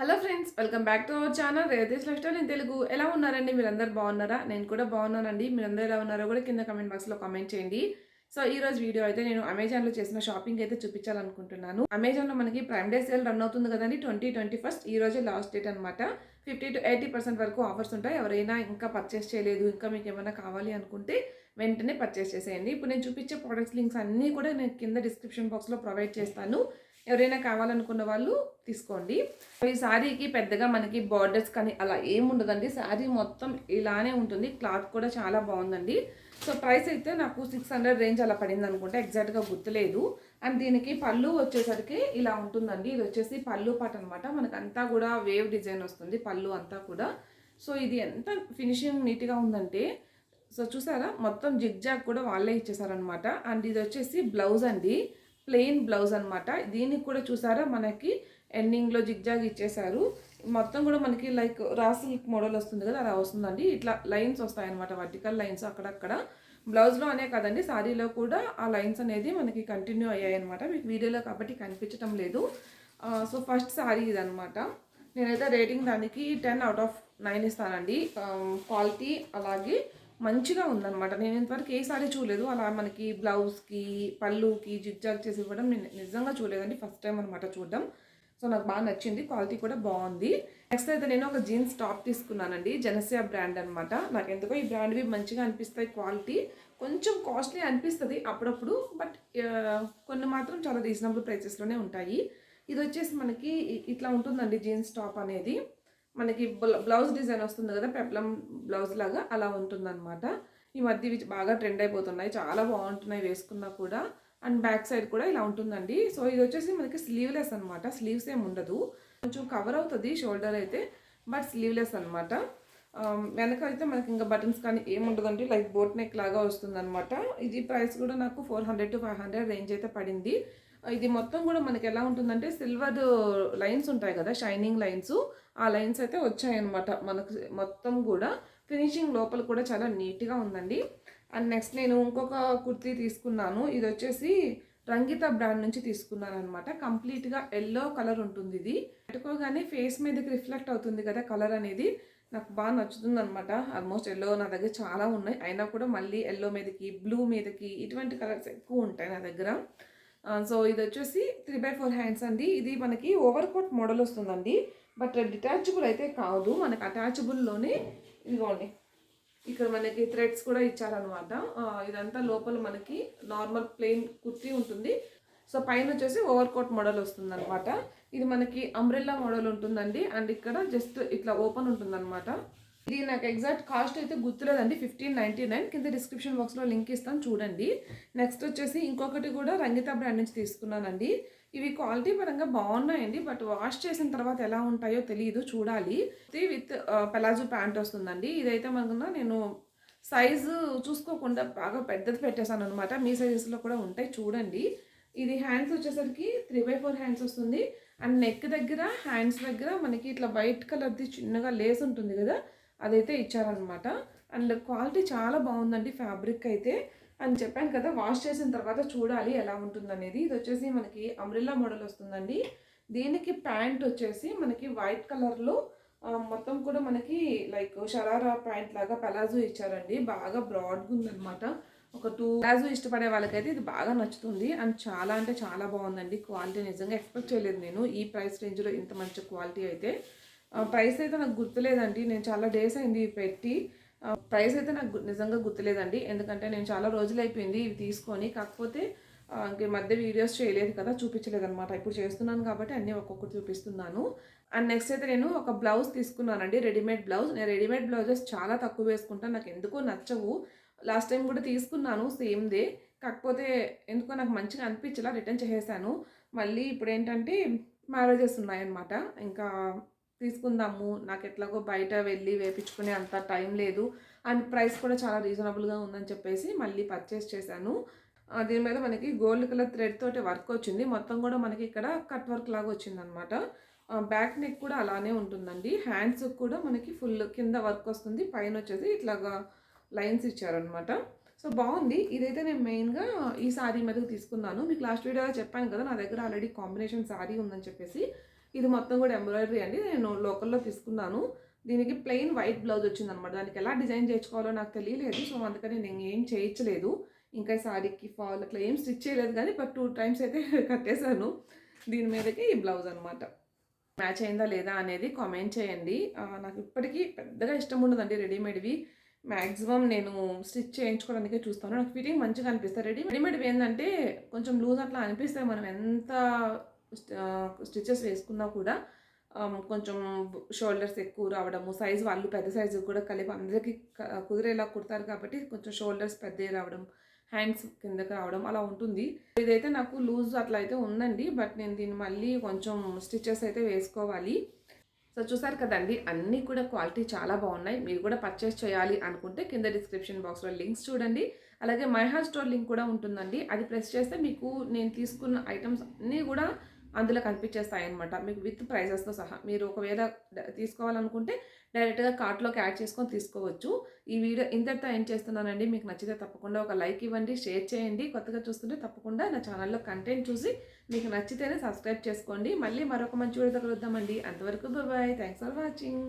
Hello friends, welcome back to our channel Revathi's life style in Telugu. ఎలా ఉన్నారండి? మీరందరూ బాగున్నారా? నేను కూడా బాగున్నానండి. మీరందరూ ఎలా ఉన్నారో కూడా కింద కామెంట్ బాక్స్లో కామెంట్ చేయండి. సో ఈ రోజు వీడియో అయితే నేను అమెజాన్లో చేసిన షాపింగ్ అయితే చూపించాలనుకుంటున్నాను. అమెజాన్లో మనకి ప్రైమ్ డే సేల్ రన్ అవుతుంది కదండి. 2021 ఈ రోజే లాస్ట్ డేట్ అనమాట. 50 to 80% వరకు ఆఫర్స్ ఉంటాయి. ఎవరైనా ఇంకా పర్చేస్ చేయలేదు, ఇంకా మీకు ఏమైనా కావాలి అనుకుంటే వెంటనే పర్చేస్ చేసేయండి. ఇప్పుడు నేను చూపించే ప్రోడక్ట్స్ లింక్స్ అన్నీ కూడా నేను కింద డిస్క్రిప్షన్ బాక్స్లో ప్రొవైడ్ చేస్తాను. ఎవరైనా కావాలనుకున్న వాళ్ళు తీసుకోండి. ఈ శారీకి పెద్దగా మనకి బార్డర్స్ కానీ అలా ఏముండదండి. శారీ మొత్తం ఇలానే ఉంటుంది. క్లాత్ కూడా చాలా బాగుందండి. సో ప్రైస్ అయితే నాకు 600 రేంజ్ అలా పడింది అనుకుంటే, ఎగ్జాక్ట్గా గుర్తులేదు. అండ్ దీనికి పళ్ళు వచ్చేసరికి ఇలా ఉంటుందండి. ఇది వచ్చేసి పళ్ళు పాట అనమాట. మనకంతా కూడా వేవ్ డిజైన్ వస్తుంది పళ్ళు అంతా కూడా. సో ఇది ఎంత ఫినిషింగ్ నీట్గా ఉందంటే, సో చూసారా మొత్తం జిగ్జాగ్ కూడా వాళ్ళే ఇచ్చేసారనమాట. అండ్ ఇది వచ్చేసి బ్లౌజ్ అండి, ప్లెయిన్ బ్లౌజ్ అనమాట. దీనికి కూడా చూసారా మనకి ఎండింగ్లో జిగ్జాగ్ ఇచ్చేసారు. మొత్తం కూడా మనకి లైక్ రా సిల్క్ మోడల్ వస్తుంది కదా, అలా వస్తుందండి. ఇట్లా లైన్స్ వస్తాయన్నమాట, వర్టికల్ లైన్స్ అక్కడక్కడ. బ్లౌజ్లో అనే కాదండి, శారీలో కూడా ఆ లైన్స్ అనేది మనకి కంటిన్యూ అయ్యాయి అనమాట. మీకు వీడియోలో కాబట్టి కనిపించడం లేదు. సో ఫస్ట్ శారీ ఇదనమాట. నేనైతే రేటింగ్ దానికి 10/9 ఇస్తానండి. క్వాలిటీ అలాగే మంచిగా ఉందన్నమాట. నేను ఇంతవరకు ఏ సారీ చూడలేదు అలా మనకి బ్లౌజ్కి పళ్ళుకి జిగ్జాగ్ చేసి ఇవ్వడం నేను నిజంగా చూడలేదండి. ఫస్ట్ టైం అనమాట చూడడం. సో నాకు బాగా నచ్చింది, క్వాలిటీ కూడా బాగుంది. నెక్స్ట్ అయితే నేను ఒక జీన్స్ టాప్ తీసుకున్నానండి, జనసియా బ్రాండ్ అనమాట. నాకు ఎందుకో ఈ బ్రాండ్వి మంచిగా అనిపిస్తాయి. క్వాలిటీ కొంచెం కాస్ట్లీ అనిపిస్తుంది అప్పుడప్పుడు, బట్ కొన్ని మాత్రం చాలా రీజనబుల్ ప్రైసెస్లోనే ఉంటాయి. ఇది వచ్చేసి మనకి ఇట్లా ఉంటుందండి జీన్స్ టాప్ అనేది. మనకి బ్లౌజ్ డిజైన్ వస్తుంది కదా, పెప్లం బ్లౌజ్ లాగా అలా ఉంటుందన్నమాట. ఈ మధ్య ఇవి బాగా ట్రెండ్ అయిపోతున్నాయి, చాలా బాగుంటున్నాయి వేసుకున్నా కూడా. అండ్ బ్యాక్ సైడ్ కూడా ఇలా ఉంటుందండి. సో ఇది వచ్చేసి మనకి స్లీవ్లెస్ అనమాట. స్లీవ్స్ ఏమి ఉండదు, కొంచెం కవర్ అవుతుంది షోల్డర్ అయితే, బట్ స్లీవ్లెస్ అనమాట. వెనక అయితే మనకి ఇంకా బటన్స్ కానీ ఏముండదండి, లైక్ బోట్ నెక్ లాగా వస్తుందన్నమాట. ఇది ప్రైస్ కూడా నాకు 400 to 500 రేంజ్ అయితే పడింది. ఇది మొత్తం కూడా మనకి ఎలా ఉంటుందంటే, సిల్వర్ లైన్స్ ఉంటాయి కదా, షైనింగ్ లైన్స్, ఆ లైన్స్ అయితే వచ్చాయన్నమాట మనకు మొత్తం కూడా. ఫినిషింగ్ లోపల కూడా చాలా నీట్గా ఉందండి. అండ్ నెక్స్ట్ నేను ఇంకొక కుర్తీ తీసుకున్నాను. ఇది వచ్చేసి రంగిత బ్రాండ్ నుంచి తీసుకున్నాను అనమాట. కంప్లీట్గా ఎల్లో కలర్ ఉంటుంది. ఇది పెట్టుకోగానే ఫేస్ మీదకి రిఫ్లెక్ట్ అవుతుంది కదా కలర్ అనేది, నాకు బాగా నచ్చుతుంది అనమాట. ఆల్మోస్ట్ ఎల్లో నా దగ్గర చాలా ఉన్నాయి, అయినా కూడా మళ్ళీ ఎల్లో మీదకి బ్లూ మీదకి ఇటువంటి కలర్స్ ఎక్కువ ఉంటాయి నా దగ్గర. సో ఇది వచ్చేసి 3/4 హ్యాండ్స్ అండి. ఇది మనకి ఓవర్ కోట్ మోడల్ వస్తుందండి, బట్ డిటాచబుల్ అయితే కాదు, మనకి అటాచబుల్లోనే ఇదిగోండి ఇక్కడ మనకి థ్రెడ్స్ కూడా ఇచ్చారనమాట. ఇదంతా లోపల మనకి నార్మల్ ప్లెయిన్ కుర్తీ ఉంటుంది. సో పైన వచ్చేసి ఓవర్ కోట్ మోడల్ వస్తుంది అనమాట. ఇది మనకి అంబ్రెల్లా మోడల్ ఉంటుందండి. అండ్ ఇక్కడ జస్ట్ ఇట్లా ఓపెన్ ఉంటుందన్నమాట. ఇది నాకు ఎగ్జాక్ట్ కాస్ట్ అయితే గుర్తులేదండి, 1599. కింద డిస్క్రిప్షన్ బాక్స్లో లింక్ ఇస్తాను చూడండి. నెక్స్ట్ వచ్చేసి ఇంకొకటి కూడా రంగిత బ్రాండ్ నుంచి తీసుకున్నానండి. ఇవి క్వాలిటీ పరంగా బాగున్నాయండి, బట్ వాష్ చేసిన తర్వాత ఎలా ఉంటాయో తెలియదు, చూడాలి. విత్ పెలాజో ప్యాంట్ వస్తుందండి. ఇదైతే మనకున్న నేను సైజు చూసుకోకుండా బాగా పెద్దది పెట్టేశాను అనమాట. మీ సైజెస్లో కూడా ఉంటాయి చూడండి. ఇది హ్యాండ్స్ వచ్చేసరికి 3/4 హ్యాండ్స్ వస్తుంది. అండ్ నెక్ దగ్గర హ్యాండ్స్ దగ్గర మనకి ఇట్లా వైట్ కలర్ది చిన్నగా లేస్ ఉంటుంది కదా, అదైతే ఇచ్చారనమాట. అండ్ క్వాలిటీ చాలా బాగుందండి ఫ్యాబ్రిక్ అయితే. అని చెప్పాను కదా, వాష్ చేసిన తర్వాత చూడాలి ఎలా ఉంటుందనేది. ఇది వచ్చేసి మనకి అంబ్రెల్లా మోడల్ వస్తుందండి. దీనికి ప్యాంట్ వచ్చేసి మనకి వైట్ కలర్లో మొత్తం కూడా మనకి లైక్ షరారా ప్యాంట్ లాగా పెలాజో ఇచ్చారండి. బాగా బ్రాడ్గా ఉందనమాట. ఒక 2 పెలాజో ఇష్టపడే వాళ్ళకైతే ఇది బాగా నచ్చుతుంది. అండ్ చాలా అంటే చాలా బాగుందండి క్వాలిటీ. నిజంగా ఎక్స్పెక్ట్ చేయలేదు నేను ఈ ప్రైస్ రేంజ్లో ఇంత మంచి క్వాలిటీ అయితే. ప్రైస్ అయితే నాకు గుర్తులేదండి, నేను చాలా డేస్ అయింది పెట్టి. ప్రైస్ అయితే నాకు నిజంగా గుర్తులేదండి, ఎందుకంటే నేను చాలా రోజులు అయిపోయింది ఇవి తీసుకొని. కాకపోతే ఇంక మధ్య వీడియోస్ చేయలేదు కదా, చూపించలేదు అనమాట. ఇప్పుడు చేస్తున్నాను కాబట్టి అన్నీ ఒక్కొక్కటి చూపిస్తున్నాను. అండ్ నెక్స్ట్ అయితే నేను ఒక బ్లౌజ్ తీసుకున్నానండి, రెడీమేడ్ బ్లౌజ్. నేను రెడీమేడ్ బ్లౌజెస్ చాలా తక్కువ వేసుకుంటాను, నాకు ఎందుకో నచ్చవు. లాస్ట్ టైం కూడా తీసుకున్నాను సేమ్దే, కాకపోతే ఎందుకో నాకు మంచిగా అనిపించలా, రిటర్న్ చేసేసాను. మళ్ళీ ఇప్పుడు ఏంటంటే మ్యారేజెస్ ఉన్నాయన్నమాట, ఇంకా తీసుకుందాము. నాకు ఎట్లాగో బయట వెళ్ళి వేపించుకునే అంత టైం లేదు, అండ్ ప్రైస్ కూడా చాలా రీజనబుల్గా ఉందని చెప్పేసి మళ్ళీ పర్చేస్ చేశాను. దీని మీద మనకి గోల్డ్ కలర్ థ్రెడ్ తోటి వర్క్ వచ్చింది. మొత్తం కూడా మనకి ఇక్కడ కట్ వర్క్ లాగా వచ్చిందనమాట. బ్యాక్ నెక్ కూడా అలానే ఉంటుందండి. హ్యాండ్స్ కూడా మనకి ఫుల్ కింద వర్క్ వస్తుంది, పైన వచ్చేసి ఇట్లాగా లైన్స్ ఇచ్చారనమాట. సో బాగుంది. ఇదైతే నేను మెయిన్గా ఈ శారీ మీదకి తీసుకున్నాను. మీకు లాస్ట్ వీడియోలో చెప్పాను కదా, నా దగ్గర ఆల్రెడీ కాంబినేషన్ శారీ ఉందని చెప్పేసి. ఇది మొత్తం కూడా ఎంబ్రాయిడరీ అండి. నేను లోకల్‌లో తీసుకున్నాను. దీనికి ప్లెయిన్ వైట్ బ్లౌజ్ వచ్చిందనమాట. దానికి ఎలా డిజైన్ చేయించుకోవాలో నాకు తెలియలేదు. సో, అందుకని నేను ఏం చేయించలేదు. ఇంకా ఈ సారీకి ఫాల్ అట్లా ఏం స్టిచ్ చేయలేదు కానీ 2 టైమ్స్ అయితే కట్టేశాను. దీని మీదకి ఈ బ్లౌజ్ అనమాట. మ్యాచ్ అయిందా లేదా అనేది కామెంట్ చేయండి. నాకు ఇప్పటికీ పెద్దగా ఇష్టం ఉండదండి రెడీమేడ్‌వి. మాక్సిమం నేను స్టిచ్ చేయించుకోవడానికే చూస్తాను. నాకు ఫిట్టింగ్ మంచిగా అనిపిస్తాయి. రెడీమేడ్‌వి ఏందంటే కొంచెం లూజ్ అట్లా అనిపిస్తాయి. మనం ఎంత స్టిచెస్ వేసుకున్నా కూడా కొంచెం షోల్డర్స్ ఎక్కువ రావడము, సైజ్ వాళ్ళు పెద్ద సైజు కూడా కలిపి అందరికీ కుదిరేలా కుడతారు కాబట్టి కొంచెం షోల్డర్స్ పెద్దవి రావడం, హ్యాండ్స్ కిందకి రావడం అలా ఉంటుంది. ఇదైతే నాకు లూజ్ అట్లా అయితే ఉందండి. బట్ నేను దీన్ని మళ్ళీ కొంచెం స్టిచెస్ అయితే వేసుకోవాలి. సో చూసారు కదండి, అన్నీ కూడా క్వాలిటీ చాలా బాగున్నాయి. మీరు కూడా పర్చేస్ చేయాలి అనుకుంటే కింద డిస్క్రిప్షన్ బాక్స్లో లింక్స్ చూడండి. అలాగే మై హాల్ స్టోర్ లింక్ కూడా ఉంటుందండి. అది ప్రెస్ చేస్తే మీకు నేను తీసుకున్న ఐటమ్స్ అన్నీ కూడా అందులో కనిపించేస్తాయన్నమాట. మీకు విత్ ప్రైజెస్తో సహా. మీరు ఒకవేళ తీసుకోవాలనుకుంటే డైరెక్ట్గా కార్ట్లోకి యాడ్ చేసుకొని తీసుకోవచ్చు. ఈ వీడియో ఇంతటితో ఎండ్ చేస్తున్నానండి. మీకు నచ్చితే తప్పకుండా ఒక లైక్ ఇవ్వండి, షేర్ చేయండి. కొత్తగా చూస్తుంటే తప్పకుండా నా ఛానల్లో కంటెంట్ చూసి మీకు నచ్చితేనే సబ్స్క్రైబ్ చేసుకోండి. మళ్ళీ మరొక మంచి వీడియోతో కలుద్దామండి. అంతవరకు బాయ్. Thanks for watching.